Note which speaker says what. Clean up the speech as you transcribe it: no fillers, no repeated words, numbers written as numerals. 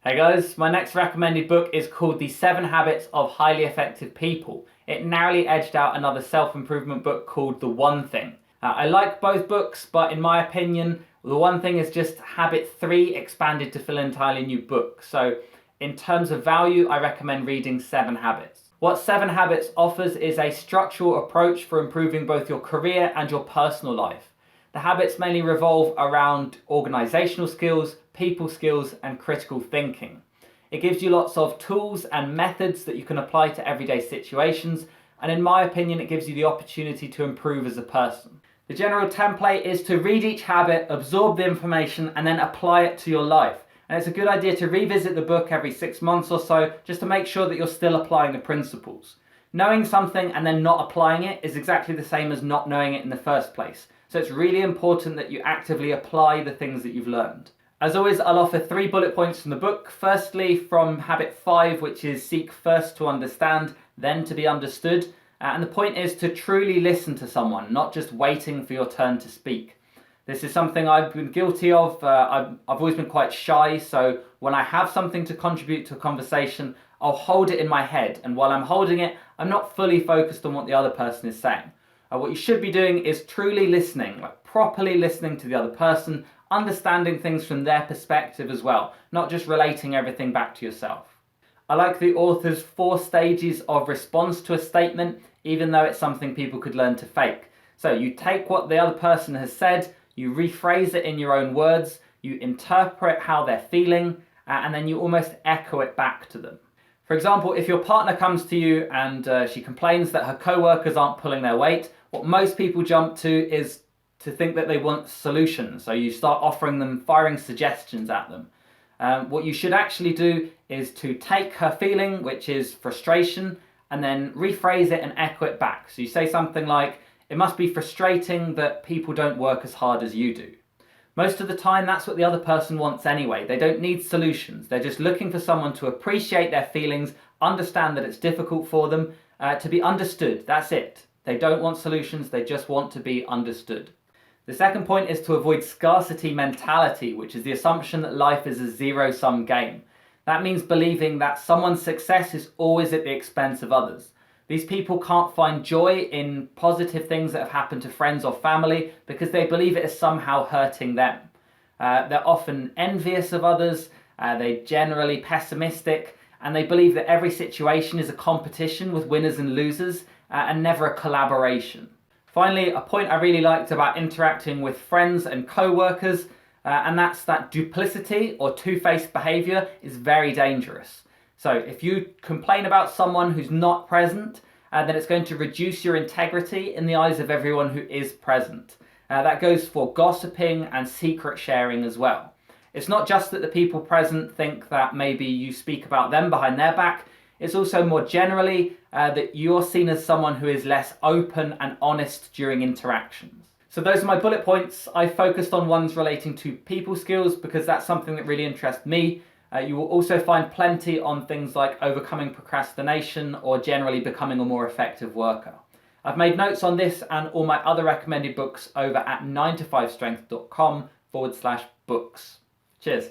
Speaker 1: Hey guys, my next recommended book is called The 7 Habits of Highly Effective People. It narrowly edged out another self-improvement book called The One Thing. I like both books, but in my opinion, The One Thing is just habit 3 expanded to fill an entirely new book. So in terms of value, I recommend reading 7 Habits. What 7 Habits offers is a structural approach for improving both your career and your personal life. The habits mainly revolve around organizational skills, people skills, and critical thinking. It gives you lots of tools and methods that you can apply to everyday situations, and in my opinion, it gives you the opportunity to improve as a person. The general template is to read each habit, absorb the information, and then apply it to your life. And it's a good idea to revisit the book every 6 months or so, just to make sure that you're still applying the principles. Knowing something and then not applying it is exactly the same as not knowing it in the first place. So it's really important that you actively apply the things that you've learned. As always, I'll offer 3 bullet points from the book. Firstly, from habit 5, which is seek first to understand, then to be understood. And the point is to truly listen to someone, not just waiting for your turn to speak. This is something I've been guilty of. I've always been quite shy, so when I have something to contribute to a conversation, I'll hold it in my head. And while I'm holding it, I'm not fully focused on what the other person is saying. What you should be doing is truly listening, like properly listening to the other person, understanding things from their perspective as well, not just relating everything back to yourself. I like the author's 4 stages of response to a statement, even though it's something people could learn to fake. So you take what the other person has said, you rephrase it in your own words, you interpret how they're feeling, and then you almost echo it back to them. For example, if your partner comes to you and she complains that her co-workers aren't pulling their weight, what most people jump to is to think that they want solutions. So you start offering them, firing suggestions at them. What you should actually do is to take her feeling, which is frustration, and then rephrase it and echo it back. So you say something like, "It must be frustrating that people don't work as hard as you do." Most of the time, that's what the other person wants anyway. They don't need solutions. They're just looking for someone to appreciate their feelings, understand that it's difficult for them, to be understood. That's it. They don't want solutions. They just want to be understood. The second point is to avoid scarcity mentality, which is the assumption that life is a zero-sum game. That means believing that someone's success is always at the expense of others. These people can't find joy in positive things that have happened to friends or family because they believe it is somehow hurting them. They're often envious of others, they're generally pessimistic, and they believe that every situation is a competition with winners and losers, and never a collaboration. Finally, a point I really liked about interacting with friends and co-workers, and that's that duplicity or two-faced behavior is very dangerous. So if you complain about someone who's not present, then it's going to reduce your integrity in the eyes of everyone who is present. That goes for gossiping and secret sharing as well. It's not just that the people present think that maybe you speak about them behind their back, it's also more generally that you're seen as someone who is less open and honest during interactions. So those are my bullet points. I focused on ones relating to people skills because that's something that really interests me. You will also find plenty on things like overcoming procrastination or generally becoming a more effective worker. I've made notes on this and all my other recommended books over at 9to5strength.com/books. Cheers.